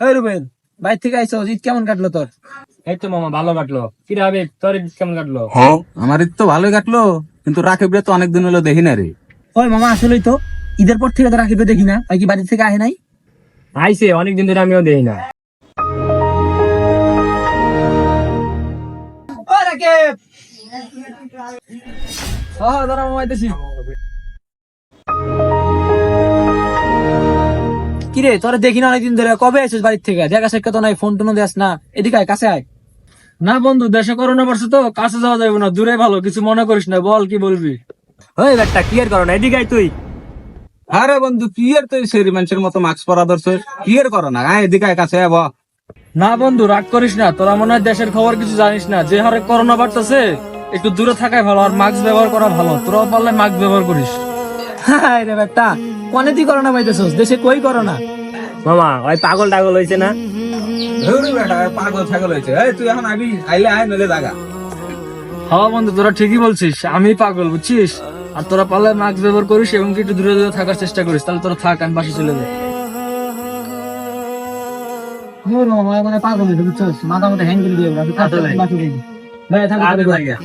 এই রুবেল, বাইরে থেকে আইছো, ঈদ কেমন কাটলো তোর? এই তো মামা ভালো কাটলো। কি রে হাবিব, তোর ঈদ কেমন কাটলো? আমার ঈদ তো ভালোই কাটলো, কিন্তু রাকিবরে তো অনেকদিন হলো দেখি না রে। ওই মামা, আসলেই তো ঈদের পর থেকে তো রাকিবে দেখি না, আর কি বাড়ি থেকে আহে নাই? আইছে, অনেকদিন ধরে আমিও দেই না। ও রাকিব, দাঁড়া মামা আইতেছি। কিরে, তোরা দেখি না অনেকদিন ধরে, কবে আইছিস বাড়ি থেকে? দেখা সাক্ষাৎ তো নাই, ফোন টোনও দেস না। এদিকে আয়, কাছে আয়। না বন্ধু, দেশে করোনা পড়ছে তো কাছে যাওয়া যাবে না, দূরে ভালো। কিছু মনে করিস না, বল কি বলবি? ওই ব্যাটটা কি আর করো না, এদিকে আয় তুই। আরে বন্ধু, কি আর তুই সেরি মানুষের মতো মাস্ক পরা ধরছে, কি আর করো না? এদিকে আয়, কাছে আয়, ব। না বন্ধু, রাগ করিস না। তোরা মনে হয় দেশের খবর কিছু জানিস না। যে হারে করোনা বাড়তেছে, একটু দূরে থাকাই ভালো, আর মাস্ক ব্যবহার করা ভালো। তোরাও পারলে মাস্ক ব্যবহার করিস। হায় রে বেটা, কনে তুই করোনা পাইতেছস? দেশে কই করোনা? মামা, ওই পাগল টাগল হয়েছে না? ধুর বেটা, পাগল ছাগল হয়েছে। এই তুই এখন আবি, আইলে আয়, নইলে জাগা। হ্যাঁ বন্ধু, তোরা ঠিকই বলছিস, আমি পাগল, বুঝছিস। আর তোরা পারলে মাস্ক ব্যবহার করিস এবং কি একটু দূরে দূরে থাকার চেষ্টা করিস। তাহলে তোরা থাক, আমি বাসে চলে যাই। মামা মানে পাগল হয়েছে, বুঝছস? মাথা মতো হ্যাং করে দিয়ে আচ্ছা ভাই। ভাই থাক। আগে লাগে।